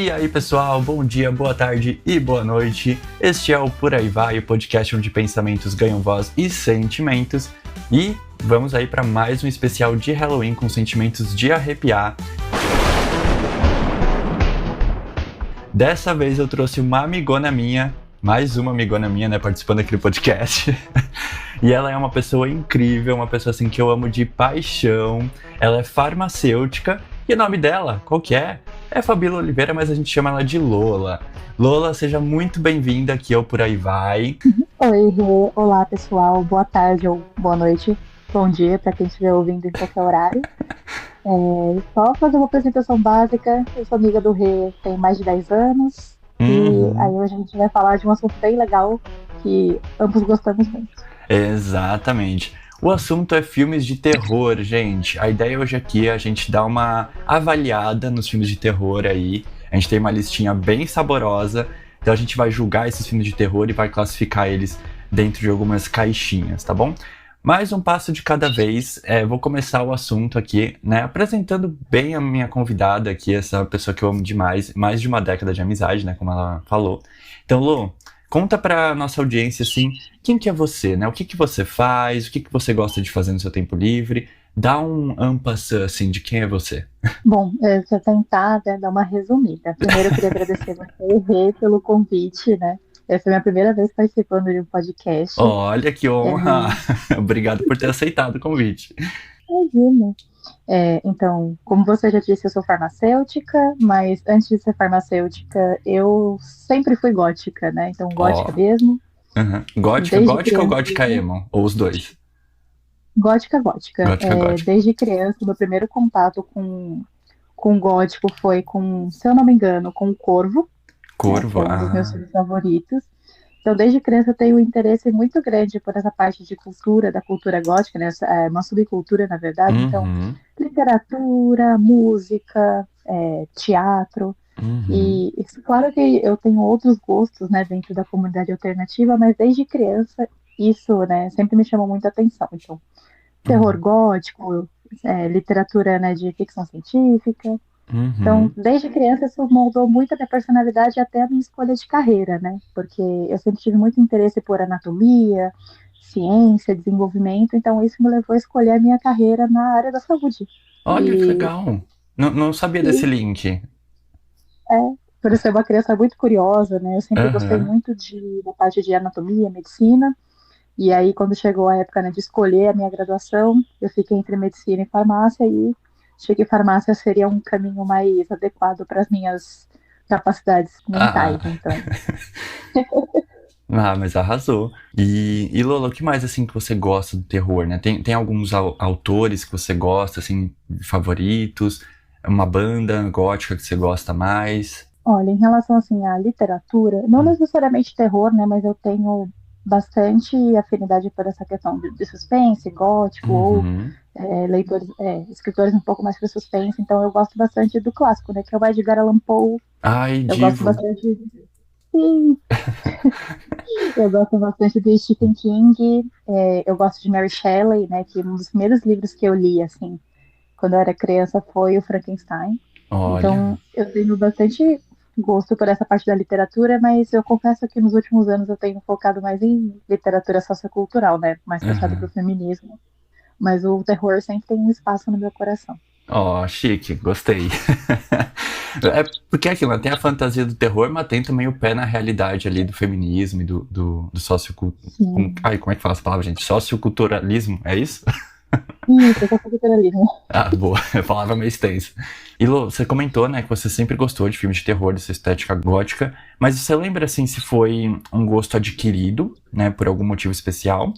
E aí pessoal, bom dia, boa tarde e boa noite. Este é o Por Aí Vai, o podcast onde pensamentos ganham voz e sentimentos. E vamos aí para mais um especial de Halloween com sentimentos de arrepiar. Dessa vez eu trouxe uma amigona minha, mais uma amigona minha, né, participando aqui do podcast. E ela é uma pessoa incrível, uma pessoa assim que eu amo de paixão. Ela é farmacêutica e o nome dela, qual que é? É Fabíola Oliveira, mas a gente chama ela de Lola. Lola, seja muito bem-vinda aqui ao Por Aí Vai. Oi, Rê. Olá, pessoal. Boa tarde ou boa noite. Bom dia para quem estiver ouvindo em qualquer horário. Só fazer uma apresentação básica. Eu sou amiga do Rê tem mais de 10 anos. E aí hoje a gente vai falar de um assunto bem legal que ambos gostamos muito. Exatamente. O assunto é filmes de terror, gente. A ideia hoje aqui é a gente dar uma avaliada nos filmes de terror aí. A gente tem uma listinha bem saborosa. Então a gente vai julgar esses filmes de terror e vai classificar eles dentro de algumas caixinhas, tá bom? Mais um passo de cada vez. Vou começar o assunto aqui, né? Apresentando bem a minha convidada aqui, essa pessoa que eu amo demais. Mais de uma década de amizade, né? Como ela falou. Então, Lu, conta pra nossa audiência, assim, quem que é você, né? O que que você faz, o que que você gosta de fazer no seu tempo livre? Dá um ampassã, assim, de quem é você. Bom, se eu tentar dar uma resumida. Primeiro eu queria agradecer você, Rê, pelo convite, né? Essa é a minha primeira vez participando de um podcast. Olha que honra! Obrigado por ter aceitado o convite. Imagina. Então, como você já disse, eu sou farmacêutica, mas antes de ser farmacêutica, eu sempre fui gótica, né? Então, gótica mesmo. Gótica, Desde gótica ou criança, gótica emo? Ou os dois? Gótica. Gótica. Desde criança, meu primeiro contato com gótico foi se eu não me engano, com o Corvo. Corvo, que é um dos meus filmes favoritos. Então, desde criança eu tenho um interesse muito grande por essa parte de cultura, da cultura gótica, né? É uma subcultura, na verdade. Então, literatura, música, teatro. E claro que eu tenho outros gostos, né, dentro da comunidade alternativa, mas desde criança isso, né, sempre me chamou muita atenção. Então, terror gótico, literatura, né, de ficção científica. Então, desde criança, isso moldou muito a minha personalidade e até a minha escolha de carreira, né? Porque eu sempre tive muito interesse por anatomia, ciência, desenvolvimento, então isso me levou a escolher a minha carreira na área da saúde. Olha que legal! Não sabia desse link. Por eu ser uma criança muito curiosa, né? Eu sempre gostei muito da parte de anatomia, medicina. E aí, quando chegou a época, né, de escolher a minha graduação, eu fiquei entre medicina e farmácia e achei que farmácia seria um caminho mais adequado para as minhas capacidades mentais, então. Mas arrasou. E Lola, o que mais, assim, que você gosta do terror, né? Tem alguns autores que você gosta, assim, favoritos? Uma banda gótica que você gosta mais? Olha, em relação, assim, à literatura, não necessariamente terror, né, mas eu tenho bastante afinidade por essa questão de suspense, gótico, ou leitores, escritores um pouco mais para suspense, então eu gosto bastante do clássico, né, que é o Edgar Allan Poe. Ai, eu divo. gosto bastante. Sim. Eu gosto bastante de Stephen King, eu gosto de Mary Shelley, né, que um dos primeiros livros que eu li, assim, quando eu era criança foi o Frankenstein. Olha. Então eu tenho bastante gosto por essa parte da literatura, mas eu confesso que nos últimos anos eu tenho focado mais em literatura sociocultural, né, mais puxado para o feminismo. Mas o terror sempre tem um espaço no meu coração. Chique, gostei. Porque aquilo, tem a fantasia do terror, mas tem também o pé na realidade ali do feminismo e do socioculturalismo. Como é que fala essa palavra, gente? Socioculturalismo, é isso? Isso, socioculturalismo. Boa, a palavra meio extensa. E Lô, você comentou, né, que você sempre gostou de filmes de terror, dessa estética gótica, mas você lembra, assim, se foi um gosto adquirido, né, por algum motivo especial?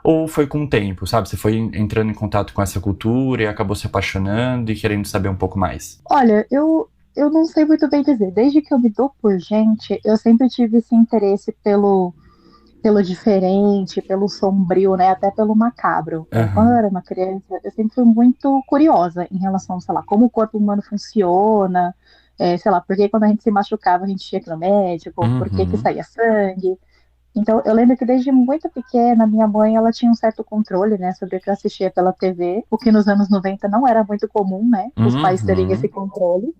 Ou foi com o tempo, sabe? Você foi entrando em contato com essa cultura e acabou se apaixonando e querendo saber um pouco mais? Olha, eu não sei muito bem dizer. Desde que eu me dou por gente, eu sempre tive esse interesse pelo diferente, pelo sombrio, né? Até pelo macabro. Quando eu era uma criança, eu sempre fui muito curiosa em relação, sei lá, como o corpo humano funciona, sei lá, por que quando a gente se machucava a gente tinha que ir no médico, por que saía sangue. Então, eu lembro que desde muito pequena, minha mãe, ela tinha um certo controle, né, sobre o que eu assistia pela TV, o que nos anos 90 não era muito comum, né, os pais terem esse controle.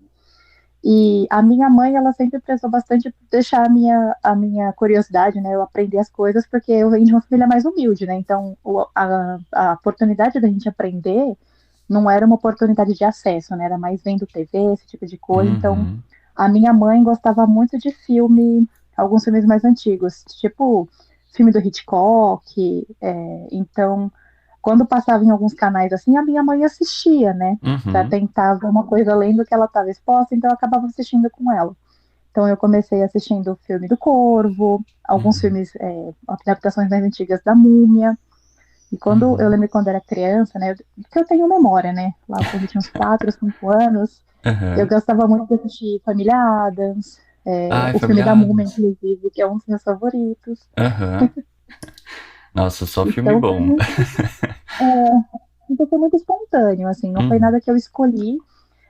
E a minha mãe, ela sempre prezou bastante por deixar a minha curiosidade, né? Eu aprender as coisas, porque eu venho de uma família mais humilde, né? Então, a oportunidade da gente aprender não era uma oportunidade de acesso, né? Era mais vendo TV, esse tipo de coisa. Então, Uhum. a minha mãe gostava muito de filme, alguns filmes mais antigos, tipo filme do Hitchcock. Então, quando passava em alguns canais assim, a minha mãe assistia, né? Pra Uhum. tentar ver uma coisa além do que ela estava exposta, então eu acabava assistindo com ela. Então eu comecei assistindo o filme do Corvo, alguns Uhum. filmes, adaptações mais antigas da Múmia. E quando eu Uhum. lembro quando era criança, né? Porque eu tenho memória, né? Lá quando eu tinha uns 4, 5 anos, eu Uhum. gostava muito de assistir Família Adams, Ai, o filme Família da Múmia, Addams. inclusive, que é um dos meus favoritos. Aham. Nossa, só filme Então bom. foi muito espontâneo, assim, não foi Uhum. nada que eu escolhi.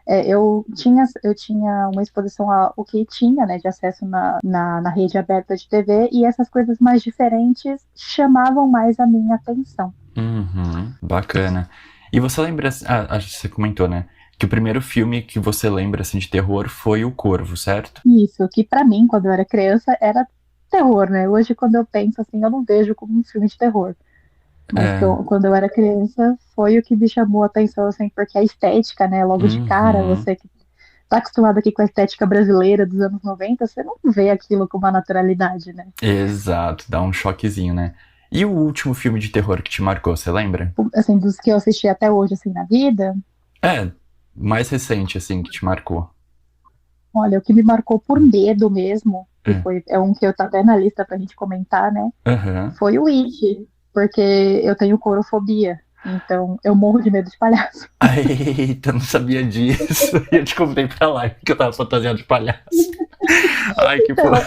Eu tinha uma exposição ao que tinha, né, de acesso na rede aberta de TV, e essas coisas mais diferentes chamavam mais a minha atenção. Uhum. Bacana. E você lembra, acho que você comentou, né? Que o primeiro filme que você lembra, assim, de terror foi O Corvo, certo? Isso, que pra mim, quando eu era criança, era terror, né? Hoje, quando eu penso assim, eu não vejo como um filme de terror. Mas É. quando eu era criança, foi o que me chamou a atenção, assim, porque a estética, né, logo de cara, Uhum. você que tá acostumado aqui com a estética brasileira dos anos 90, você não vê aquilo com uma naturalidade, né? Exato, dá um choquezinho, né? E o último filme de terror que te marcou, você lembra? Assim, dos que eu assisti até hoje, assim, na vida, É, mais recente, assim, que te marcou. olha, o que me marcou por medo mesmo, que É. é um que eu tá até na lista pra gente comentar, né, Aham. foi o It, porque eu tenho corofobia, então eu morro de medo de palhaço. Eita, não sabia disso. Eu te convidei pra live que eu tava fantasiado de palhaço. Ai, que Então, porra.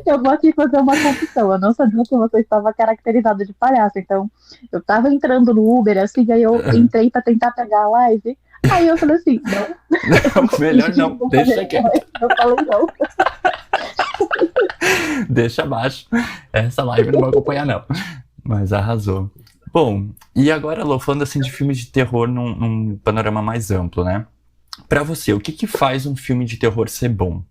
eu vou aqui fazer uma confissão. Eu não sabia que você estava caracterizado de palhaço. Então, eu tava entrando no Uber, assim, aí eu entrei pra tentar pegar a live. Aí eu falei assim, não, Não, melhor gente, não. vou fazer Deixa essa live. quieto. Eu falei não. Deixa abaixo. Essa live não vou acompanhar, não. Mas arrasou. Bom, e agora, Lô, falando assim de filmes de terror num panorama mais amplo, né? Pra você, o que que faz um filme de terror ser bom?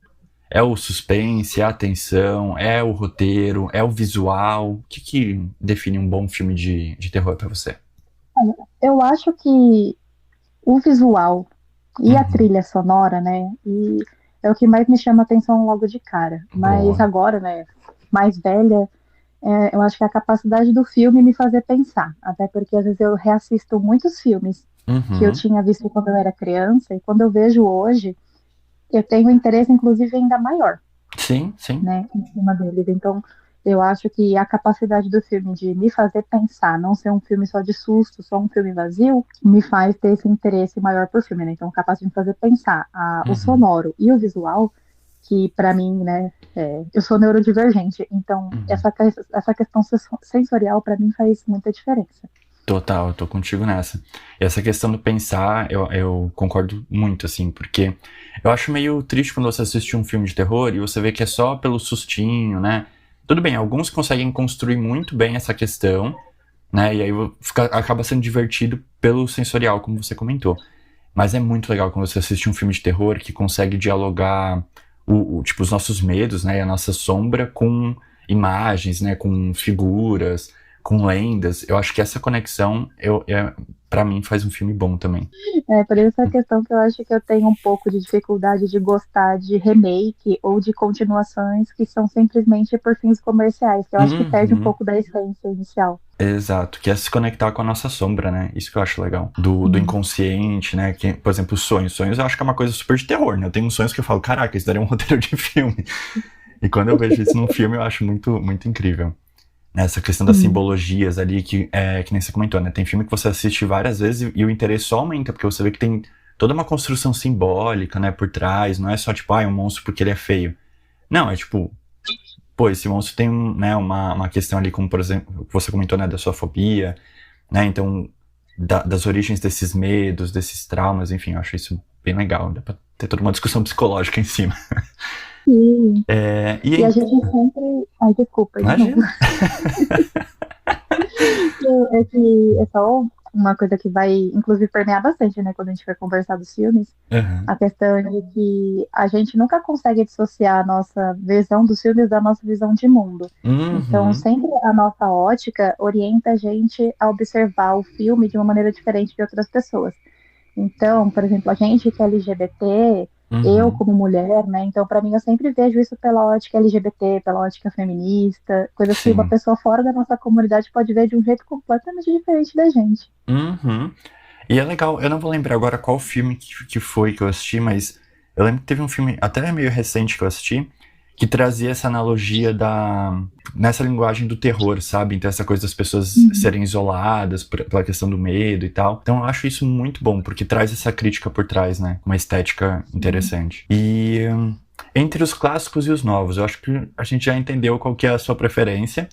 É o suspense, é a tensão, é o roteiro, é o visual? O que que define um bom filme de terror pra você? Eu acho que o visual e a Uhum. trilha sonora, né, e é o que mais me chama a atenção logo de cara. Mas Boa. agora, né, mais velha, eu acho que é a capacidade do filme me fazer pensar. Até porque às vezes eu reassisto muitos filmes que eu Uhum. tinha visto quando eu era criança, e quando eu vejo hoje, eu tenho um interesse, inclusive, ainda maior, Sim, sim. né, em cima deles. Então, eu acho que a capacidade do filme de me fazer pensar, não ser um filme só de susto, só um filme vazio, me faz ter esse interesse maior por filme, né? Então, capaz de me fazer pensar o Uhum. sonoro e o visual, que para mim, né, eu sou neurodivergente, então Uhum. essa questão sensorial para mim faz muita diferença. Total, eu tô contigo nessa. E essa questão do pensar, eu concordo muito, assim, porque eu acho meio triste quando você assiste um filme de terror e você vê que é só pelo sustinho, né? Tudo bem, alguns conseguem construir muito bem essa questão, né? E aí acaba sendo divertido pelo sensorial, como você comentou. Mas é muito legal quando você assiste um filme de terror que consegue dialogar tipo, os nossos medos, né? E a nossa sombra com imagens, né? Com figuras, com lendas. Eu acho que essa conexão, para mim, faz um filme bom também. Por essa questão que eu acho que eu tenho um pouco de dificuldade de gostar de remake ou de continuações que são simplesmente por fins comerciais, que eu acho que perde um Uhum. pouco da essência inicial. Exato, que é se conectar com a nossa sombra, né? Isso que eu acho legal. Do Sim. inconsciente, né? Que, por exemplo, sonhos. Sonhos eu acho que é uma coisa super de terror, né? Eu tenho uns sonhos que eu falo, caraca, isso daria um roteiro de filme. E quando eu vejo isso num filme, eu acho muito, muito incrível. Essa questão das Sim. simbologias ali, que nem você comentou, né? Tem filme que você assiste várias vezes e o interesse só aumenta, porque você vê que tem toda uma construção simbólica, né, por trás. Não é só tipo, um monstro porque ele é feio. Não, é tipo, pô, esse monstro tem né, uma questão ali, como por exemplo, o que você comentou, né, da sua fobia, né? Então, das origens desses medos, desses traumas, enfim, eu acho isso bem legal. Dá pra ter toda uma discussão psicológica em cima. Sim. E E a aí, gente sempre. Ai, desculpa, de novo. imagina. É que é só uma coisa que vai, inclusive, permear bastante, né, quando a gente vai conversar dos filmes, Aham. a questão de que a gente nunca consegue dissociar a nossa visão dos filmes da nossa visão de mundo. Então, Uhum. sempre a nossa ótica orienta a gente a observar o filme de uma maneira diferente de outras pessoas. Então, por exemplo, a gente que é LGBT, eu Uhum. como mulher, né? Então, para mim, eu sempre vejo isso pela ótica LGBT, pela ótica feminista, coisas que uma Sim. pessoa fora da nossa comunidade pode ver de um jeito completamente diferente da gente. Uhum. E é legal, eu não vou lembrar agora qual filme que foi que eu assisti, mas eu lembro que teve um filme até meio recente que eu assisti, que trazia essa analogia nessa linguagem do terror, sabe? Então essa coisa das pessoas Uhum. serem isoladas pela questão do medo e tal. Então eu acho isso muito bom, porque traz essa crítica por trás, né? Uma estética Sim. interessante. E entre os clássicos e os novos, eu acho que a gente já entendeu qual que é a sua preferência,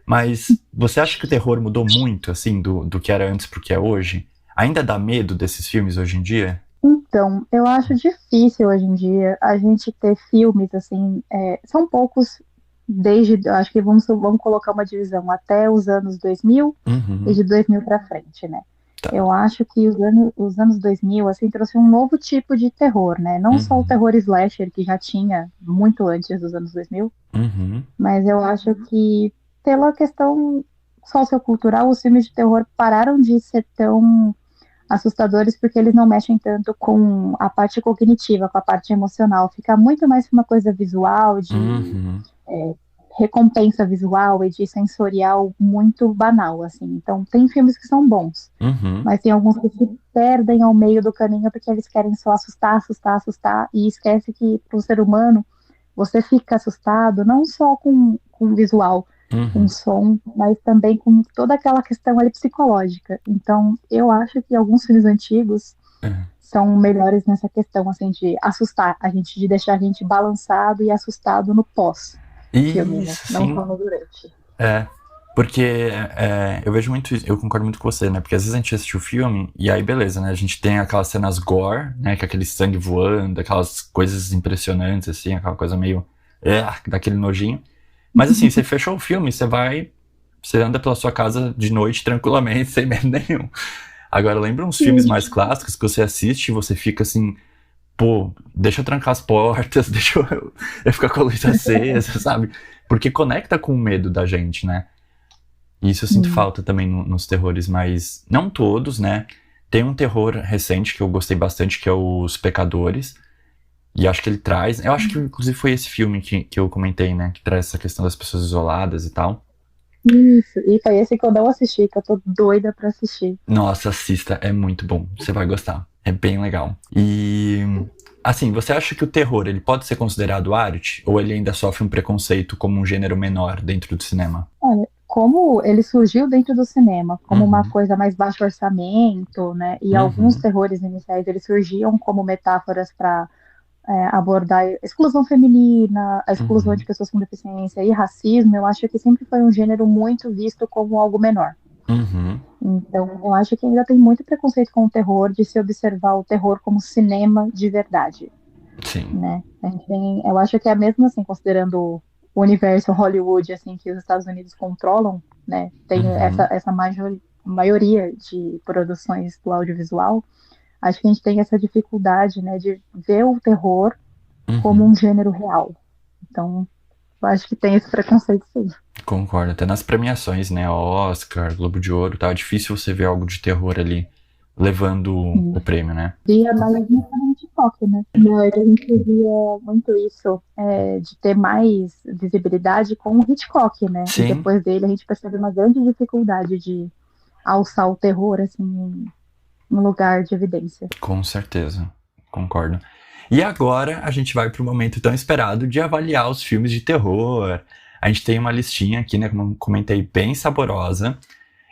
mas você acha que o terror mudou muito, assim, do que era antes pro que é hoje? Ainda dá medo desses filmes hoje em dia? Então, eu acho difícil hoje em dia a gente ter filmes assim, são poucos desde, eu acho que vamos colocar uma divisão até os anos 2000 e Uhum. de 2000 para frente, né? Tá. Eu acho que os anos 2000, assim, trouxe um novo tipo de terror, né? Não só o Uhum. terror slasher, que já tinha muito antes dos anos 2000, Uhum. mas eu acho que, pela questão sociocultural, os filmes de terror pararam de ser tão assustadores porque eles não mexem tanto com a parte cognitiva, com a parte emocional. Fica muito mais uma coisa visual, de Uhum. recompensa visual e de sensorial muito banal, assim. Então, tem filmes que são bons, Uhum. mas tem alguns que se perdem ao meio do caminho porque eles querem só assustar, assustar, assustar e esquece que para o ser humano você fica assustado não só com o visual, com o Uhum. som, mas também com toda aquela questão ali psicológica. Então, eu acho que alguns filmes antigos É. são melhores nessa questão, assim, de assustar a gente, de deixar a gente balançado e assustado no pós-filme, né? Isso, Não sim. só no durante. É. Porque eu vejo muito isso, eu concordo muito com você, né? Porque às vezes a gente assiste o filme e aí beleza, né? A gente tem aquelas cenas gore, né? Que é aquele sangue voando, aquelas coisas impressionantes, assim, aquela coisa meio. Daquele nojinho. Mas assim, você fechou o filme, você anda pela sua casa de noite tranquilamente, sem medo nenhum. Agora, lembra uns filmes mais Sim. clássicos que você assiste e você fica assim, pô, deixa eu trancar as portas, deixa eu ficar com a luz acesa, sabe? Porque conecta com o medo da gente, né? E isso eu sinto Sim. falta também nos terrores, mas não todos, né? Tem um terror recente que eu gostei bastante, que é Os Pecadores. E acho que ele traz. Eu acho que inclusive foi esse filme que eu comentei, né? Que traz essa questão das pessoas isoladas e tal. Isso. E foi esse que eu não assisti, que eu tô doida pra assistir. Nossa, assista, é muito bom. Você vai gostar. É bem legal. E assim, você acha que o terror ele pode ser considerado arte ou ele ainda sofre um preconceito como um gênero menor dentro do cinema? Olha, como ele surgiu dentro do cinema, como uma Uhum. coisa mais baixo orçamento, né? E alguns Uhum. terrores iniciais eles surgiam como metáforas para abordar a exclusão feminina, a exclusão de Uhum. pessoas com deficiência e racismo. Eu acho que sempre foi um gênero muito visto como algo menor. Uhum. Então, eu acho que ainda tem muito preconceito com o terror, de se observar o terror como cinema de verdade, Sim. né? Eu acho que é mesmo assim, considerando o universo Hollywood, assim, que os Estados Unidos controlam, né? Tem Uhum. essa maioria de produções do audiovisual. Acho que a gente tem essa dificuldade, né, de ver o terror como Uhum. um gênero real. Então, eu acho que tem esse preconceito sim. Concordo. Até nas premiações, né? Oscar, Globo de Ouro, tá? É difícil você ver algo de terror ali levando o Sim. prêmio, né? Via mais no TikTok, né? Mas a gente via muito isso, de ter mais visibilidade com o Hitchcock, né? E Sim, depois dele a gente percebe uma grande dificuldade de alçar o terror, assim, em lugar de evidência. com certeza. Concordo. E agora a gente vai pro momento tão esperado de avaliar os filmes de terror. A gente tem uma listinha aqui, né? Como eu comentei, bem saborosa.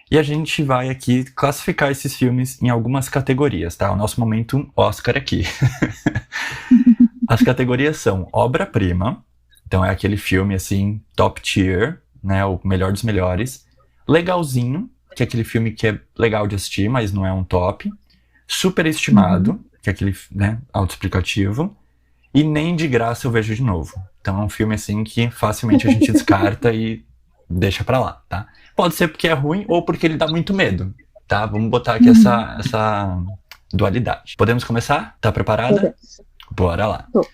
E a gente vai aqui classificar esses filmes em algumas categorias, tá? O nosso momento Oscar aqui. As categorias são obra-prima, então é aquele filme assim, top tier, né? O melhor dos melhores. Legalzinho, que é aquele filme que é legal de assistir, mas não é um top. Uhum. Superestimado, que é aquele, né, autoexplicativo. E nem de graça eu vejo de novo. Então é um filme assim que facilmente a gente descarta e deixa pra lá, tá? Pode ser porque é ruim ou porque ele dá muito medo. tá? Vamos botar aqui essa dualidade. Podemos começar? Tá preparada? Podemos. Bora lá. Tô.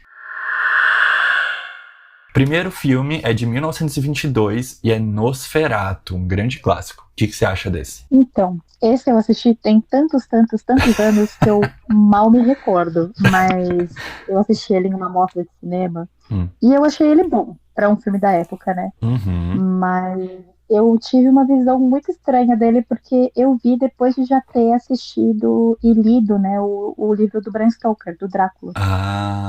Primeiro filme é de 1922 e é Nosferatu, um grande clássico. O que você acha desse? Então, esse eu assisti tem tantos anos que eu mal me recordo. Mas eu assisti ele em uma mostra de cinema e eu achei ele bom para um filme da época, né? Mas eu tive uma visão muito estranha dele porque eu vi depois de já ter assistido e lido, né, o livro do Bram Stoker, do Drácula.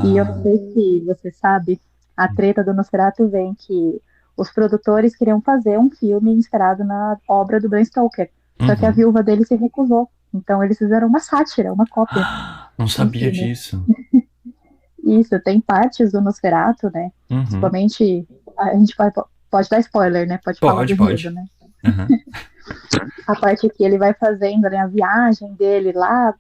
E eu não sei se você sabe, a treta do Nosferatu vem que os produtores queriam fazer um filme inspirado na obra do Bram Stoker. Só que a viúva dele se recusou. Então eles fizeram uma sátira, uma cópia. Não sabia disso. Isso, tem partes do Nosferatu, né? Principalmente, a gente pode dar spoiler, né? Pode falar do enredo, né? A parte que ele vai fazendo, né? A viagem dele lá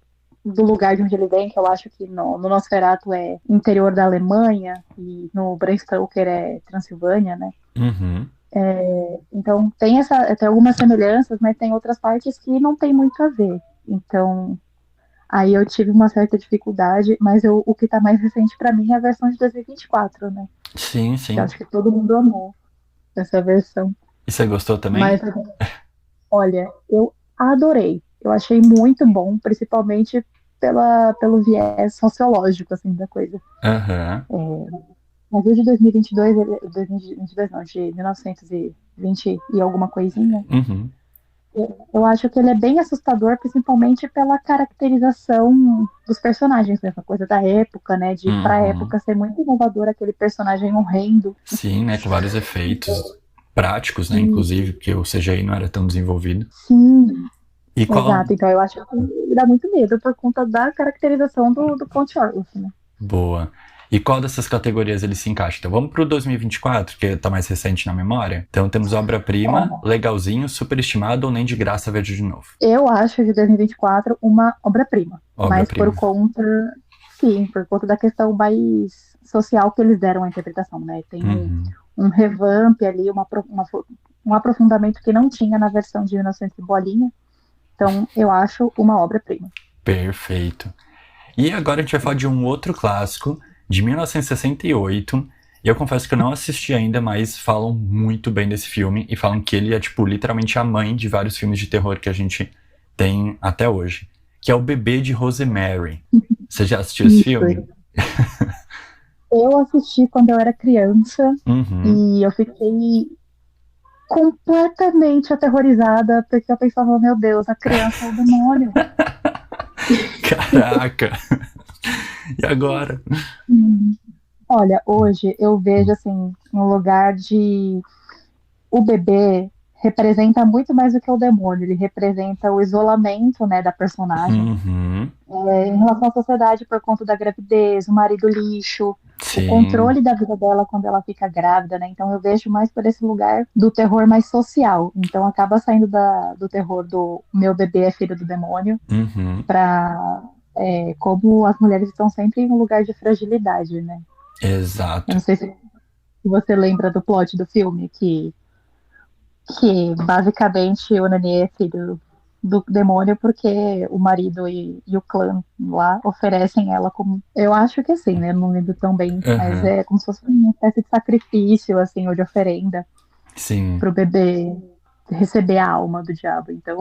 do lugar de onde ele vem, que eu acho que no Nosferatu é interior da Alemanha e no Bram Stoker é Transilvânia, né? Então tem algumas semelhanças, mas tem outras partes que não tem muito a ver. Então aí eu tive uma certa dificuldade, mas o que tá mais recente pra mim é a versão de 2024, né? Sim. Eu acho que todo mundo amou essa versão. E você gostou também? Mas, olha, eu adorei. Eu achei muito bom, principalmente pelo viés sociológico, assim, da coisa. Mas o de 2022, 2022 não, de 1920 e alguma coisinha, eu acho que ele é bem assustador, principalmente pela caracterização dos personagens, essa coisa da época, né, de pra época ser muito inovador aquele personagem horrendo. Sim, né, com vários efeitos práticos, né, inclusive, porque o CGI não era tão desenvolvido. Sim. Exato, então eu acho que dá muito medo por conta da caracterização do Conte Orloff, né? Boa. E qual dessas categorias ele se encaixa? Então vamos pro 2024, que tá mais recente na memória. Então temos obra-prima, legalzinho, superestimado ou nem de graça vejo de novo. Eu acho de 2024 uma obra-prima. Mas por conta da questão mais social que eles deram à interpretação, né? Tem um revamp ali, um aprofundamento que não tinha na versão de 1900 e bolinha. Então, eu acho uma obra-prima. Perfeito. E agora a gente vai falar de um outro clássico, de 1968. E eu confesso que eu não assisti ainda, mas falam muito bem desse filme. E falam que ele é, tipo, literalmente a mãe de vários filmes de terror que a gente tem até hoje. Que é O Bebê de Rosemary. Você já assistiu esse filme? Eu assisti quando eu era criança. E eu fiquei completamente aterrorizada, porque eu pensava, meu Deus, a criança é o demônio. Caraca! E agora? Olha, hoje eu vejo assim, um lugar de... O bebê representa muito mais do que o demônio, ele representa o isolamento, né, da personagem. Em relação à sociedade, por conta da gravidez, o marido lixo, o controle da vida dela quando ela fica grávida, né? Então eu vejo mais por esse lugar do terror mais social. Então acaba saindo do terror do meu bebê é filho do demônio pra como as mulheres estão sempre em um lugar de fragilidade, né? Exato. Eu não sei se você lembra do plot do filme, que basicamente o Nenê é filho do demônio porque o marido e o clã lá oferecem ela como... Eu acho que assim, né? Eu não lembro tão bem, mas é como se fosse uma espécie de sacrifício, assim, ou de oferenda pro bebê receber a alma do diabo. Então,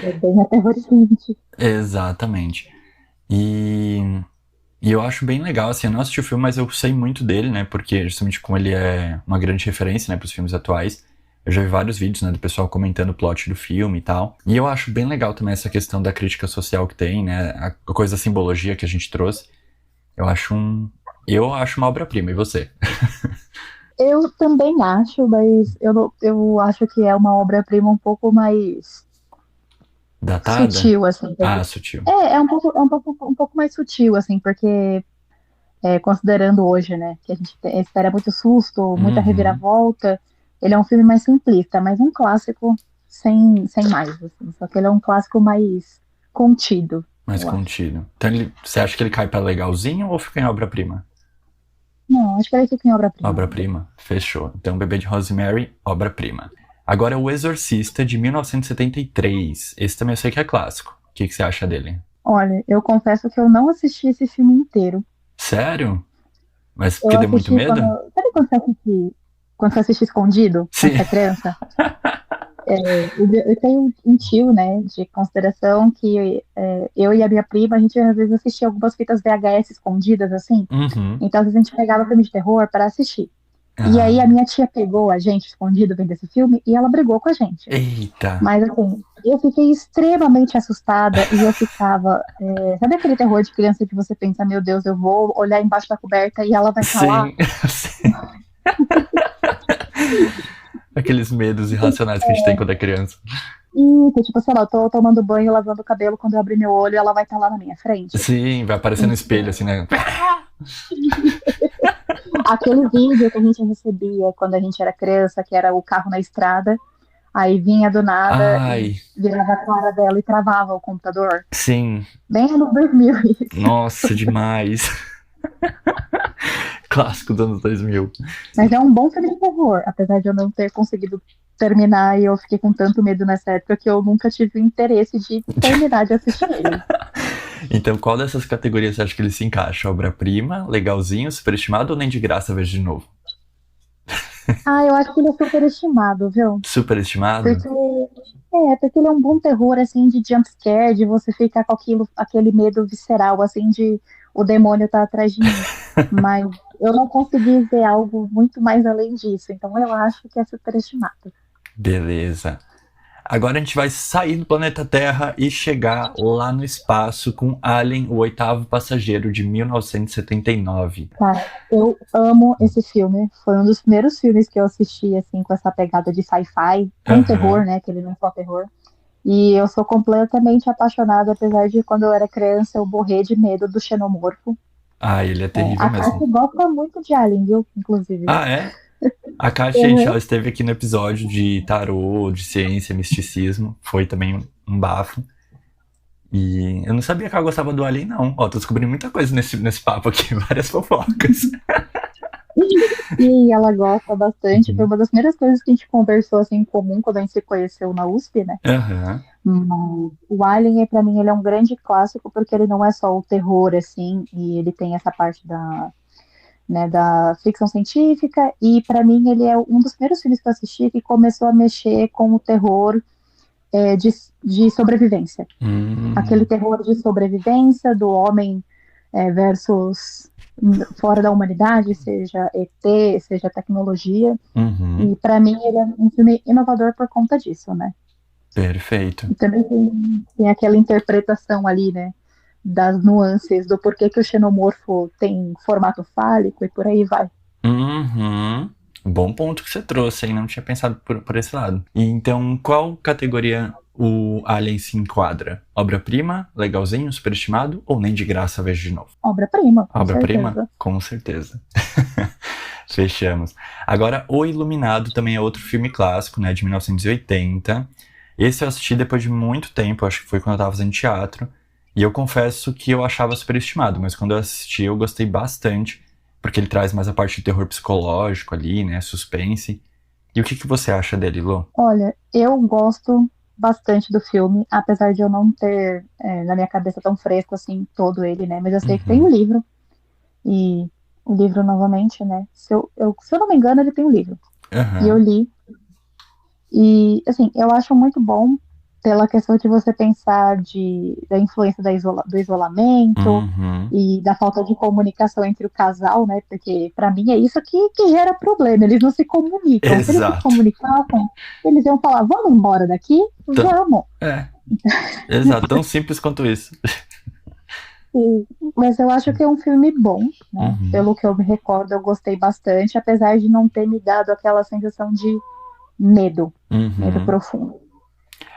é bem aterrorizante. Exatamente. E eu acho bem legal, assim, eu não assisti o filme, mas eu sei muito dele, né? Porque justamente como ele é uma grande referência, né, pros filmes atuais, eu já vi vários vídeos, né, do pessoal comentando o plot do filme e tal. E eu acho bem legal também essa questão da crítica social que tem, né? A coisa da simbologia que a gente trouxe. Eu acho uma obra-prima. E você? Eu também acho, mas eu acho que é uma obra-prima um pouco mais datada? Sutil, assim. Sutil. É um pouco mais sutil, assim, porque considerando hoje, né, que a gente espera muito susto, muita reviravolta, ele é um filme mais simplista, mas um clássico sem mais, assim. Só que ele é um clássico mais contido. Mais contido. Acho. Então você acha que ele cai pra legalzinho ou fica em obra-prima? Não, acho que ele fica em obra-prima. Obra-prima, fechou. Então Bebê de Rosemary, obra-prima. Agora, O Exorcista, de 1973. Esse também eu sei que é clássico. O que você acha dele? Olha, eu confesso que eu não assisti esse filme inteiro. Sério? Mas Eu porque deu muito assisti quando. medo? Sabe quando você assiste escondido, Sim. quando você é criança? Eu tenho um tio, né, de consideração que eu e a minha prima, a gente às vezes assistia algumas fitas VHS escondidas, assim. Uhum. Então, às vezes a gente pegava filme de terror para assistir. E aí a Ah, minha tia pegou a gente escondido vendo esse filme e ela brigou com a gente. eita. Mas assim, eu fiquei extremamente assustada e eu ficava. Sabe aquele terror de criança que você pensa, meu Deus, eu vou olhar embaixo da coberta e ela vai estar lá? Sim. Sim. Aqueles medos irracionais que a gente tem quando é criança. E, tipo, sei lá, eu tô tomando banho, lavando o cabelo, quando eu abrir meu olho, ela vai estar lá na minha frente. Sim, vai aparecer no espelho, assim, né? Aquele vídeo que a gente recebia quando a gente era criança, que era o carro na estrada, aí vinha do nada e Ai, virava a cara dela e travava o computador. sim. Bem anos 2000 isso. Nossa, demais. Clássico dos anos 2000. Mas é um bom filme de terror, apesar de eu não ter conseguido terminar e eu fiquei com tanto medo nessa época que eu nunca tive o interesse de terminar de assistir ele. Então, qual dessas categorias você acha que ele se encaixa? Obra-prima, legalzinho, superestimado ou nem de graça vejo de novo? Ah, eu acho que ele é superestimado, viu? Superestimado? Porque ele é um bom terror, assim, de jumpscare, de você ficar com aquele medo visceral, assim, de o demônio tá atrás de mim. Mas eu não consegui ver algo muito mais além disso, então eu acho que é superestimado. Beleza. Agora a gente vai sair do planeta Terra e chegar lá no espaço com Alien, o Oitavo Passageiro, de 1979. Cara, eu amo esse filme. Foi um dos primeiros filmes que eu assisti, assim, com essa pegada de sci-fi, com terror, Aham. né? Que ele não é só terror. E eu sou completamente apaixonada, apesar de quando eu era criança eu morrer de medo do xenomorfo. Ah, ele é terrível A mesmo. Cassie gosta muito de Alien, viu? Inclusive. Ah, é? A Kátia, gente, ela Uhum. esteve aqui no episódio de tarô, de ciência, misticismo. Foi também um bafo. E eu não sabia que ela gostava do Alien, não. Ó, tô descobrindo muita coisa nesse papo aqui, várias fofocas. E ela gosta bastante. Foi Uhum. uma das primeiras coisas que a gente conversou assim, em comum quando a gente se conheceu na USP, né? Aham. Mas o Alien, pra mim, ele é um grande clássico porque ele não é só o terror, assim, e ele tem essa parte da ficção científica. E pra mim, ele é um dos primeiros filmes que eu assisti que começou a mexer com o terror de sobrevivência. Aquele Hum. terror de sobrevivência do homem versus fora da humanidade, seja ET, seja tecnologia. Uhum. E para mim ele é um filme inovador por conta disso, né? Perfeito. E também tem aquela interpretação ali, né? Das nuances do porquê que o xenomorfo tem formato fálico e por aí vai. Uhum. Bom ponto que você trouxe, hein? Não tinha pensado por esse lado. E então, qual categoria o Alien se enquadra? Obra-prima, legalzinho, superestimado ou nem de graça vejo de novo? Obra-prima, com Obra-prima? certeza. Com certeza. Fechamos. Agora, O Iluminado também é outro filme clássico, né? De 1980. Esse eu assisti depois de muito tempo, acho que foi quando eu tava fazendo teatro. E eu confesso que eu achava superestimado, mas quando eu assisti eu gostei bastante, porque ele traz mais a parte de terror psicológico ali, né? Suspense. E o que você acha dele, Lô? Olha, eu gosto bastante do filme, apesar de eu não ter na minha cabeça tão fresco assim todo ele, né? Mas eu sei que tem um Uhum. livro, e o livro novamente, né? Se eu não me engano, ele tem um livro. E eu Aham. li. E, assim, eu acho muito bom pela questão de você pensar da influência do isolamento Uhum. e da falta de comunicação entre o casal, né? Porque, para mim, é isso que gera problema. Eles não se comunicam. Se eles se Exato. comunicassem, eles iam falar: vamos embora daqui? Tão- Vamos. É, exato. Tão simples quanto isso. Mas eu acho que é um filme bom, né? Uhum. Pelo que eu me recordo, eu gostei bastante, apesar de não ter me dado aquela sensação de medo, medo Uhum. profundo.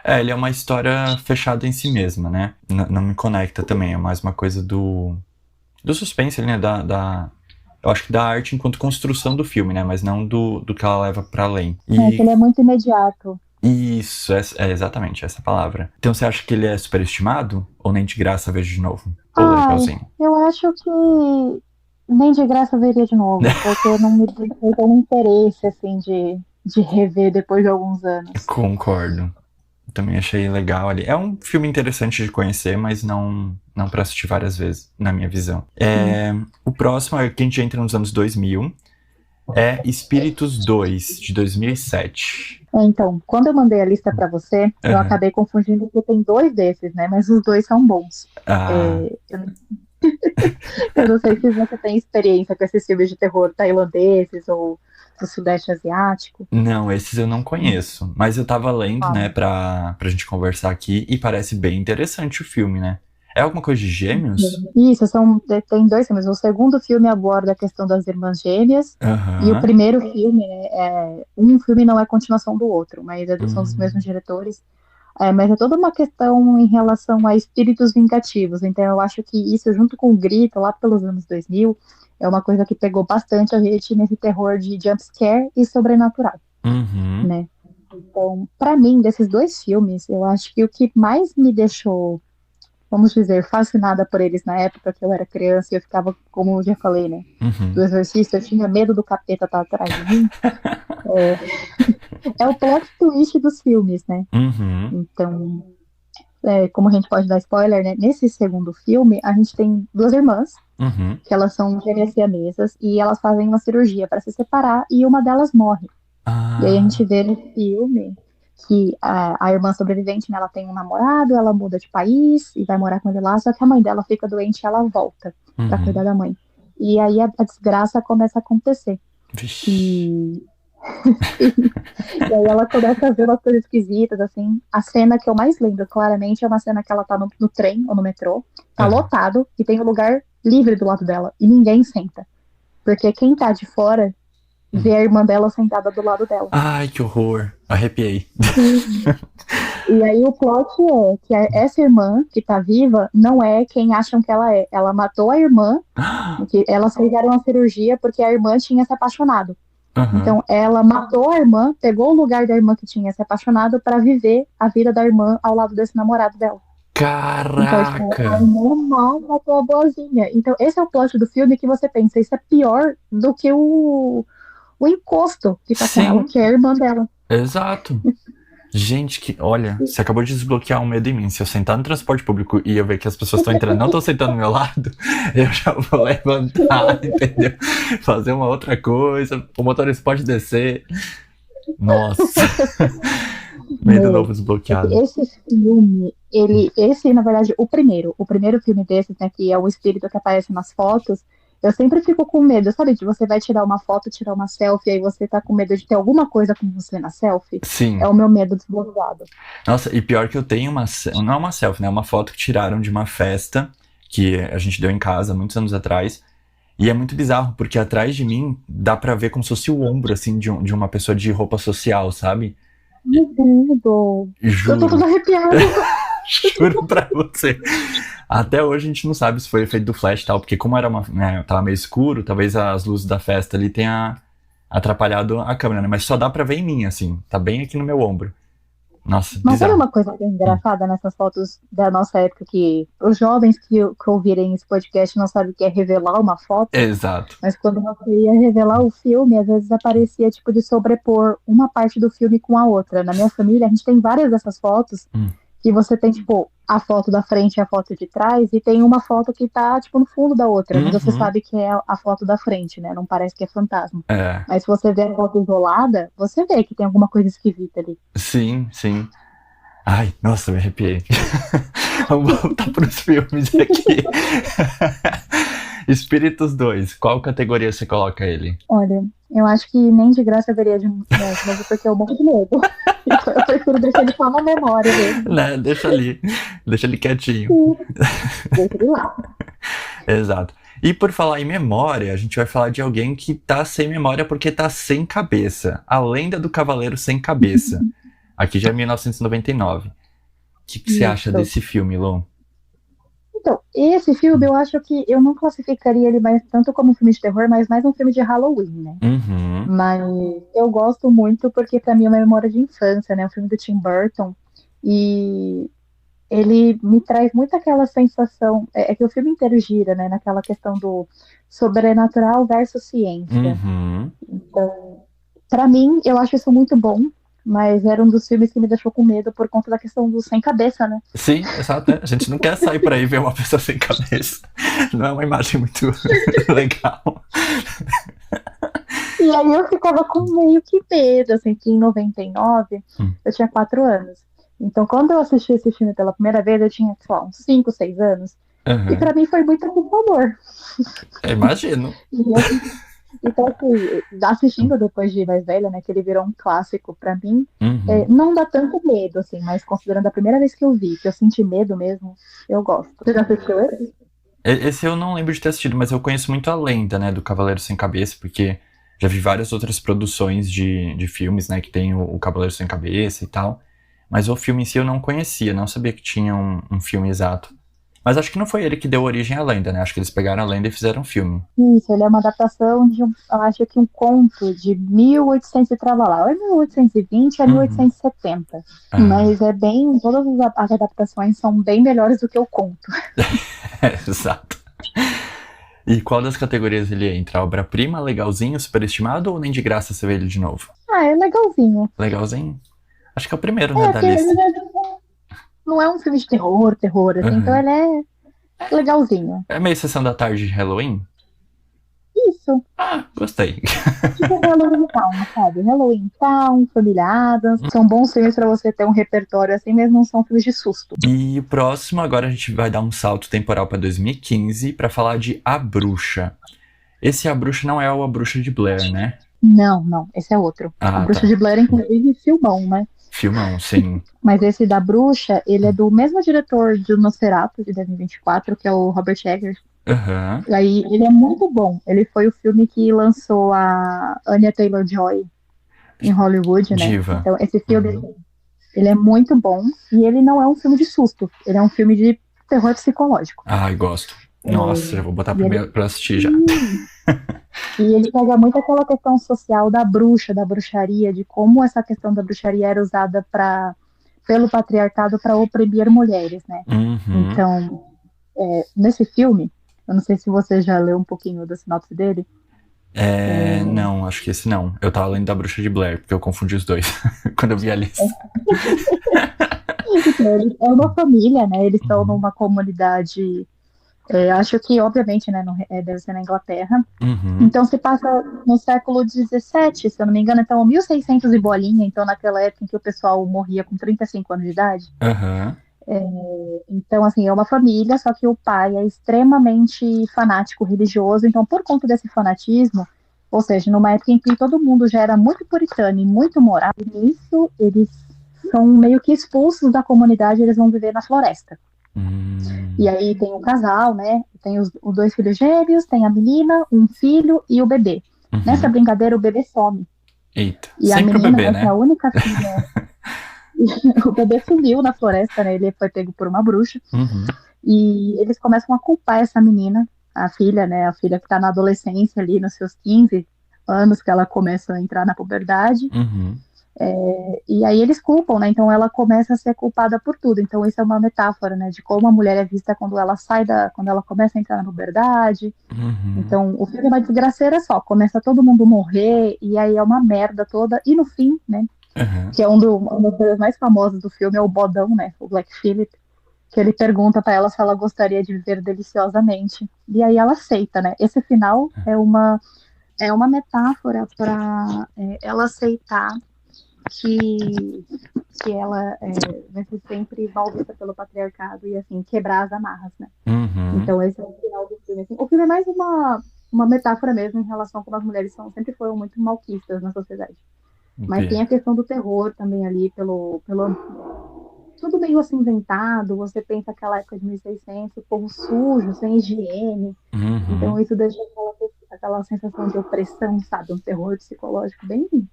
É, ele é uma história fechada em si mesma, né? Não me conecta também, é mais uma coisa do suspense, né? Eu acho que da arte enquanto construção do filme, né? Mas não do que ela leva pra além. É que E ele é muito imediato. isso, é exatamente essa palavra. Então você acha que ele é superestimado? Ou nem de graça vejo de novo? Ou Ai, legalzinho? eu acho que nem de graça eu veria de novo, porque não me despertou um interesse, assim, de. de rever depois de alguns anos. Concordo. Também achei legal ali. É um filme interessante de conhecer, mas não pra assistir várias vezes, na minha visão. O próximo é que a gente entra nos anos 2000. É Espíritos 2, de 2007. Então, quando eu mandei a lista pra você, eu acabei confundindo porque tem 2 desses, né? Mas os 2 são bons. Eu não sei se você tem experiência com esses filmes de terror tailandeses ou do Sudeste Asiático. Não, esses eu não conheço. Mas eu tava lendo, né, pra gente conversar aqui, e parece bem interessante o filme, né? É alguma coisa de gêmeos? Isso, tem 2 filmes. O segundo filme aborda a questão das irmãs gêmeas. E o primeiro filme, um filme não é continuação do outro, mas são os mesmos diretores. Mas é toda uma questão em relação a espíritos vingativos. Então eu acho que isso, junto com o Grito, lá pelos anos 2000, é uma coisa que pegou bastante a gente nesse terror de jumpscare e sobrenatural, né? Então, pra mim, desses 2 filmes, eu acho que o que mais me deixou, vamos dizer, fascinada por eles na época que eu era criança e eu ficava, como eu já falei, né, do Exorcista, eu tinha medo do capeta estar atrás de mim, é o plot twist dos filmes, né? Então, como a gente pode dar spoiler, né, nesse segundo filme, a gente tem 2 irmãs, que elas são gêmeas siamesas, e elas fazem uma cirurgia para se separar, e uma delas morre. E aí a gente vê no filme que a irmã sobrevivente, né, ela tem um namorado, ela muda de país e vai morar com ele lá, só que a mãe dela fica doente e ela volta pra cuidar da mãe. E aí a desgraça começa a acontecer. E aí ela começa a ver umas coisas esquisitas, assim. A cena que eu mais lembro, claramente, é uma cena que ela tá no trem ou no metrô, tá lotado e tem um lugar livre do lado dela e ninguém senta. Porque quem tá de fora vê a irmã dela sentada do lado dela. Ai, que horror. Arrepiei. E aí o plot é que essa irmã que tá viva não é quem acham que ela é. Ela matou a irmã, que elas fizeram a cirurgia porque a irmã tinha se apaixonado. Então ela matou a irmã, pegou o lugar da irmã que tinha se apaixonado pra viver a vida da irmã ao lado desse namorado dela. Caraca! Então, a irmã mal matou a boazinha. Então esse é o plot do filme que você pensa, isso é pior do que o encosto que tá com ela, que é a irmã dela. Exato. Gente, olha, você acabou de desbloquear um medo em mim. Se eu sentar no transporte público e eu ver que as pessoas estão entrando, não estão sentando do meu lado, eu já vou levantar, entendeu? Fazer uma outra coisa, o motorista pode descer. Nossa. Medo novo desbloqueado. Esse filme, na verdade, o primeiro filme desses, né, que é o espírito que aparece nas fotos, eu sempre fico com medo, sabe? De você vai tirar uma foto, tirar uma selfie, aí você tá com medo de ter alguma coisa com você na selfie. Sim. É o meu medo desbloqueado. Nossa, e pior que eu tenho não é uma selfie, né? É uma foto que tiraram de uma festa que a gente deu em casa muitos anos atrás. E é muito bizarro, porque atrás de mim dá pra ver como se fosse o ombro, assim, de uma pessoa de roupa social, sabe? Meu Deus! Juro. Eu tô toda arrepiada. Juro pra você. Até hoje a gente não sabe se foi efeito do flash e tal, porque como era tava meio escuro, talvez as luzes da festa ali tenha atrapalhado a câmera, né? Mas só dá pra ver em mim, assim. Tá bem aqui no meu ombro. Nossa, Mas bizarro. olha uma coisa bem engraçada nessas fotos da nossa época, que os jovens que ouvirem esse podcast não sabem o que é revelar uma foto. Exato. Mas quando você ia revelar o filme, às vezes aparecia tipo de sobrepor uma parte do filme com a outra. Na minha família, a gente tem várias dessas fotos que você tem, tipo, a foto da frente e a foto de trás, e tem uma foto que tá, tipo, no fundo da outra, mas você sabe que é a foto da frente, né? Não parece que é fantasma. É. Mas se você vê a foto isolada, você vê que tem alguma coisa esquisita ali. Sim, sim. Ai, nossa, me arrepiei. Vamos voltar pros filmes aqui. Espíritos 2, qual categoria você coloca ele? Olha, eu acho que nem de graça eu veria de novo, porque eu morro de medo. Então eu prefiro deixar ele só na memória dele. Né, deixa ele quietinho. Deixa ele lá. Exato. E por falar em memória, a gente vai falar de alguém que tá sem memória porque tá sem cabeça. A Lenda do Cavaleiro Sem Cabeça. Aqui já é 1999. O que você acha desse filme, Lô? Então, esse filme eu acho que eu não classificaria ele mais tanto como um filme de terror, mas mais um filme de Halloween, né? Mas eu gosto muito porque pra mim é uma memória de infância, né? Um filme do Tim Burton. E ele me traz muito aquela sensação, é que o filme inteiro gira, né? Naquela questão do sobrenatural versus ciência. Então, Pra mim, eu acho isso muito bom, mas era um dos filmes que me deixou com medo por conta da questão do sem cabeça, né? Sim, exato. A gente não quer sair por aí e ver uma pessoa sem cabeça. Não é uma imagem muito legal. E aí eu ficava com meio que medo, assim, que em 99 eu tinha 4 anos. Então, quando eu assisti esse filme pela primeira vez, eu tinha, sei lá, uns 5, 6 anos. E Uhum. pra mim foi muito assustador. Eu imagino. E então, assim, assistindo depois de mais velha, né, que ele virou um clássico pra mim, Uhum. não dá tanto medo, assim, mas considerando a primeira vez que eu vi, que eu senti medo mesmo, eu gosto. Você já assistiu ele? Esse eu não lembro de ter assistido, mas eu conheço muito a lenda, né, do Cavaleiro Sem Cabeça, porque já vi várias outras produções de filmes, né, que tem o Cavaleiro Sem Cabeça e tal. Mas o filme em si eu não conhecia, não sabia que tinha um filme exato. Mas acho que não foi ele que deu origem à lenda, né? Acho que eles pegaram a lenda e fizeram um filme. Isso, ele é uma adaptação de eu acho que um conto de 1800 e tralalá, ou é 1820 a Uhum. 1870. Ah, Mas é bem, todas as adaptações são bem melhores do que o conto. exato. E qual das categorias ele entra? Obra-prima, legalzinho, superestimado ou nem de graça você vê ele de novo? Ah, é legalzinho. Legalzinho? Acho que é o primeiro, né, É, da porque ele lista. não é um filme de terror, terror, assim, então Uhum. ele é legalzinho. É meio sessão da tarde de Halloween? Isso, Ah, gostei. tipo Halloween Town, sabe? Halloween Town, Família Addams, são bons filmes pra você ter um repertório assim, mesmo não são filmes de susto. E o próximo, agora a gente vai dar um salto temporal para 2015 para falar de A Bruxa. Esse A Bruxa não é o A Bruxa de Blair, né? Não, não, esse é outro. A Ah, Bruxa tá. de Blair, inclusive, filmão, né? Filmão, sim. Mas esse da Bruxa, ele é do mesmo diretor de Nosferatu, de 2024, que é o Robert Eggers. Aham. E aí, ele é muito bom. Ele foi o filme que lançou a Anya Taylor-Joy em Hollywood, né? Diva. Então, esse filme, Uhum. ele é muito bom. E ele não é um filme de susto. Ele é um filme de terror psicológico. Ai, gosto. Nossa, já vou botar E ele, primeiro pra assistir já. e ele pega muito aquela questão social da bruxa, da bruxaria, de como essa questão da bruxaria era usada pelo patriarcado para oprimir mulheres, né? Uhum. Então, nesse filme, eu não sei se você já leu um pouquinho da sinopse dele. Não, acho que esse não. Eu tava lendo da Bruxa de Blair, porque eu confundi os dois quando eu vi a lista. Então, é uma família, né? Eles estão Uhum. numa comunidade, acho que, obviamente, né, deve ser na Inglaterra. Uhum. Então, se passa no século XVII, se eu não me engano, então 1600 e bolinha, então naquela época em que o pessoal morria com 35 anos de idade. Aham. Então, assim, é uma família, só que o pai é extremamente fanático religioso, então, por conta desse fanatismo, ou seja, numa época em que todo mundo já era muito puritano e muito moral, nisso eles são meio que expulsos da comunidade, eles vão viver na floresta. E Hum. aí tem o casal, né? Tem os dois filhos gêmeos, tem a menina, um filho e o bebê. Nessa Uhum. brincadeira, o bebê some. Eita. E a Sempre o menina, bebê, essa é a né? única filha. O bebê sumiu na floresta, né? Ele foi pego por uma bruxa. Uhum. E eles começam a culpar essa menina, a filha, né? A filha que está na adolescência ali, nos seus 15 anos, que ela começa a entrar na puberdade. Uhum. E aí eles culpam, né? Então ela começa a ser culpada por tudo. Então isso é uma metáfora, né? De como a mulher é vista quando ela quando ela começa a entrar na puberdade. Uhum. Então o filme é uma desgraceira só. Começa todo mundo morrer e aí é uma merda toda. E no fim, né? Uhum. Que é uma das coisas mais famosas do filme é o bodão, né? O Black Phillip, que ele pergunta para ela se ela gostaria de viver deliciosamente. E aí ela aceita, né? Esse final é uma metáfora para ela aceitar que, que ela vai ser sempre mal vista pelo patriarcado e assim quebrar as amarras, né? Uhum. Então esse é o final do filme. Assim. O filme é mais uma metáfora mesmo em relação a como as mulheres sempre foram muito malquistas na sociedade. Mas tem Vê. a questão do terror também ali, pelo tudo meio assim inventado. Você pensa aquela época de 1600, o povo sujo, sem higiene. Então Uhum. isso deixa aquela sensação de opressão, sabe? Um terror psicológico bem. E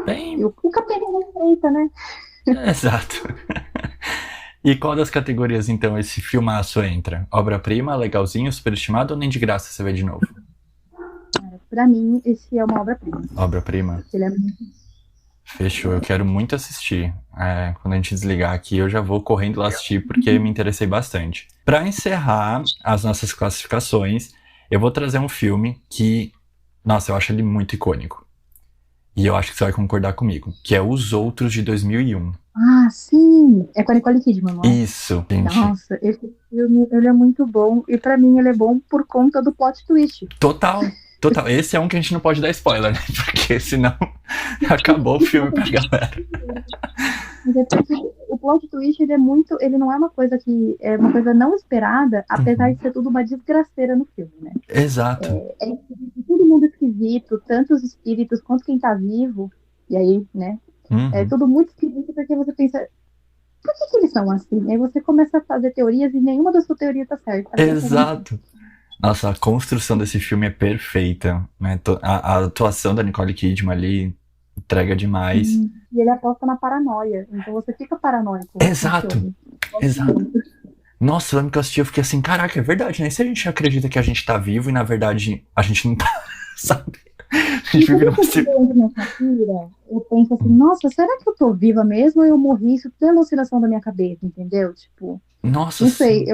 Bem, o capeta não aceita, né? exato. E qual das categorias, então, esse filmaço entra? Obra-prima, legalzinho, superestimado ou nem de graça você vê de novo? Pra mim, esse é uma obra-prima. Obra-prima? Ele é muito. Fechou, eu quero muito assistir. Quando a gente desligar aqui, eu já vou correndo lá assistir porque me interessei bastante. Para encerrar as nossas classificações, eu vou trazer um filme que, nossa, eu acho ele muito icônico. E eu acho que você vai concordar comigo, que é Os Outros, de 2001. Ah, sim! É com a Nicole Kidman, não é? Isso, gente. Nossa, esse filme, ele é muito bom. E pra mim ele é bom por conta do plot twist. Total. Esse é um que a gente não pode dar spoiler, né? Porque senão acabou o filme pra galera. Mas é porque o plot twist, ele não é uma coisa que é uma coisa não esperada, apesar de ser tudo uma desgraceira no filme, né? Exato. É todo mundo esquisito, tanto os espíritos quanto quem tá vivo. E aí, né? É tudo muito esquisito porque você pensa, por que eles são assim? Aí você começa a fazer teorias e nenhuma das suas teorias tá certa. Exato. Nossa, a construção desse filme é perfeita, né? A atuação da Nicole Kidman ali entrega demais. E ele aposta na paranoia, então você fica paranoico. Exato. Nossa, eu lembro que eu assisti, eu fiquei assim, caraca, é verdade, né? E se a gente acredita que a gente tá vivo e na verdade a gente não tá, sabe? A gente vive eu penso assim, nossa, será que eu tô viva mesmo ou eu morri? Isso tem alucinação da minha cabeça, entendeu? Tipo, nossa, não sei,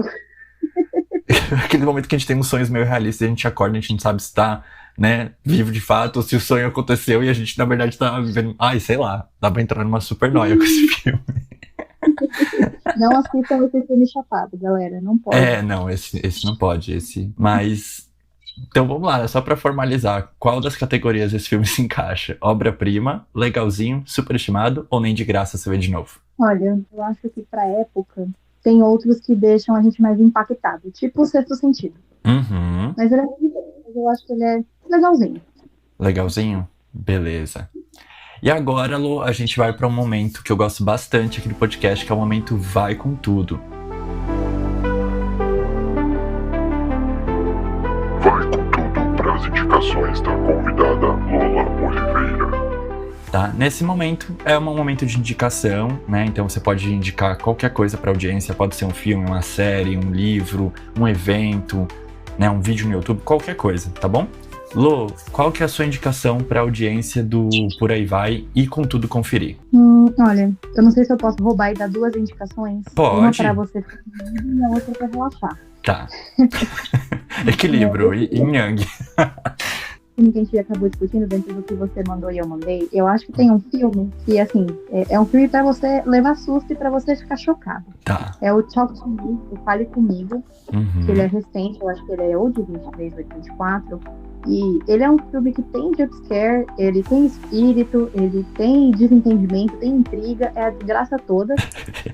aquele momento que a gente tem uns sonhos meio realistas e a gente acorda, a gente não sabe se tá, né, vivo de fato, ou se o sonho aconteceu e a gente, na verdade, tá vivendo... Ai, sei lá, dá pra entrar numa super noia com esse filme. Não assistam esse filme chapado, galera, não pode. Não, esse não pode, Mas... Então vamos lá, só pra formalizar, qual das categorias esse filme se encaixa? Obra-prima, legalzinho, superestimado ou nem de graça você vê de novo? Olha, eu acho que pra época tem outros que deixam a gente mais impactado, tipo o Sexto Sentido. Mas ele é muito bom, mas eu acho que ele é legalzinho. Legalzinho? Beleza. E agora, Lu, a gente vai pra um momento que eu gosto bastante aqui do podcast, que é o momento Vai Com Tudo. Vai com tudo para as indicações da convidada Lola Oliveira. Tá? Nesse momento, é um momento de indicação, né? Então você pode indicar qualquer coisa pra audiência, pode ser um filme, uma série, um livro, um evento, né? Um vídeo no YouTube, qualquer coisa, tá bom? Lô, qual que é a sua indicação pra audiência do Por Aí Vai e com tudo conferir? Olha, eu não sei se eu posso roubar e dar duas indicações. Pode. Uma pra você e a outra pra relaxar. Tá. Equilíbrio, yin yang. Filme que a gente acabou discutindo dentro do que você mandou e eu mandei, eu acho que tem um filme que, assim, é um filme pra você levar susto e pra você ficar chocado. Tá. É o Talk to Me, o Fale Comigo, que ele é recente, eu acho que ele é ou de 23 ou de 24, e ele é um filme que tem jumpscare, ele tem espírito, ele tem desentendimento, tem intriga, é a desgraça toda,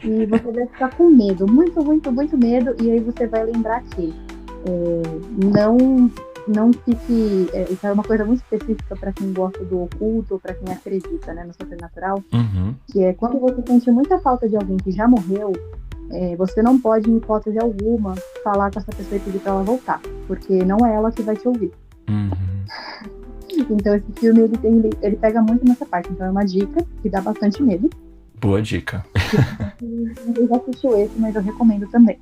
e você vai ficar com medo, muito, muito, muito medo, e aí você vai lembrar que não fique... isso é uma coisa muito específica para quem gosta do oculto ou para quem acredita, né, no sobrenatural, que é quando você sente muita falta de alguém que já morreu, você não pode, em hipótese alguma, falar com essa pessoa e pedir para ela voltar, porque não é ela que vai te ouvir. Então esse filme ele pega muito nessa parte, então é uma dica que dá bastante medo. Boa dica. Eu já assisti esse, mas eu recomendo também.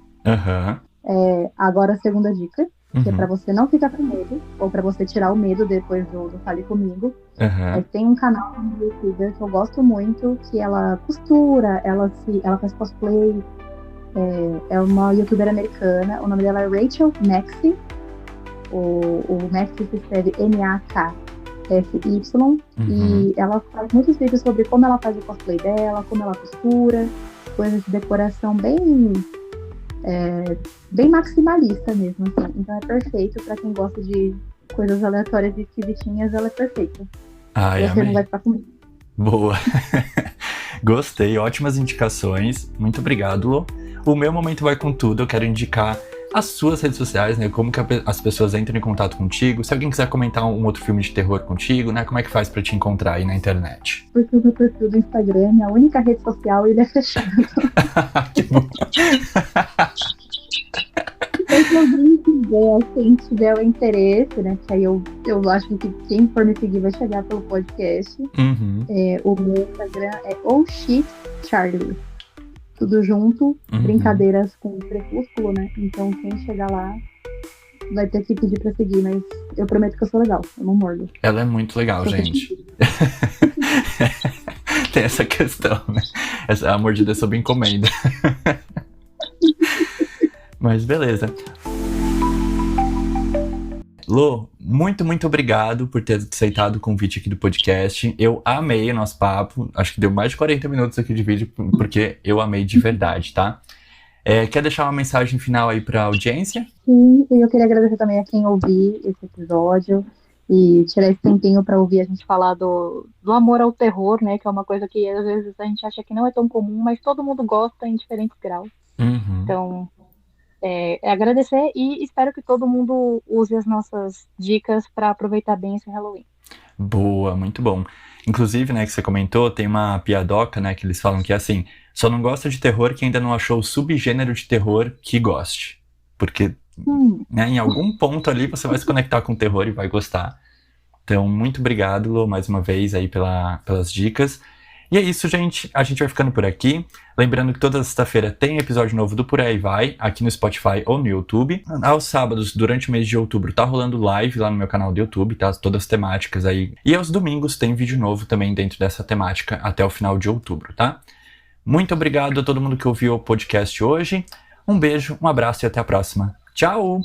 Agora a segunda dica, que é pra você não ficar com medo, ou pra você tirar o medo depois do Fale Comigo. Tem um canal no YouTube que eu gosto muito, que ela costura, ela faz cosplay. É uma youtuber americana, o nome dela é Rachel Maxey. O Maxey se escreve M-A-K-F-Y. E ela faz muitos vídeos sobre como ela faz o cosplay dela, como ela costura, coisas de decoração bem maximalista mesmo, assim. Então é perfeito pra quem gosta de coisas aleatórias e esquisitinhas, ela é perfeita. Você não vai ficar com medo. Boa. Gostei, ótimas indicações. Muito obrigado, Lô. O meu momento vai com tudo. Eu quero indicar as suas redes sociais, né? Como que as pessoas entram em contato contigo. Se alguém quiser comentar um outro filme de terror contigo, né? Como é que faz pra te encontrar aí na internet? Porque o meu perfil do Instagram é a única rede social e ele é fechado. Que bom. Então, se alguém quiser, quem tiver o interesse, né? Que aí eu acho que quem for me seguir vai chegar pelo podcast. O meu Instagram é ohshitcharlie. Tudo junto, brincadeiras com crepúsculo, né? Então quem chegar lá vai ter que pedir pra seguir, mas eu prometo que eu sou legal, eu não mordo. Ela é muito legal, gente. Tem essa questão, né? A mordida é sob encomenda. Mas beleza. Lô, muito, muito obrigado por ter aceitado o convite aqui do podcast. Eu amei o nosso papo. Acho que deu mais de 40 minutos aqui de vídeo, porque eu amei de verdade, tá? Quer deixar uma mensagem final aí pra audiência? Sim, e eu queria agradecer também a quem ouvir esse episódio e tirar esse tempinho para ouvir a gente falar do amor ao terror, né? Que é uma coisa que às vezes a gente acha que não é tão comum, mas todo mundo gosta em diferentes graus. Uhum. Então, agradecer e espero que todo mundo use as nossas dicas para aproveitar bem esse Halloween. Boa, muito bom. Inclusive, né, que você comentou, tem uma piadoca, né, que eles falam que é assim, só não gosta de terror quem ainda não achou o subgênero de terror que goste. Porque, né, em algum ponto ali você vai se conectar com o terror e vai gostar. Então, muito obrigado, Lô, mais uma vez aí pelas dicas. E é isso, gente. A gente vai ficando por aqui. Lembrando que toda sexta-feira tem episódio novo do Por Aí Vai, aqui no Spotify ou no YouTube. Aos sábados, durante o mês de outubro, tá rolando live lá no meu canal do YouTube, tá? Todas as temáticas aí. E aos domingos tem vídeo novo também dentro dessa temática até o final de outubro, tá? Muito obrigado a todo mundo que ouviu o podcast hoje. Um beijo, um abraço e até a próxima. Tchau!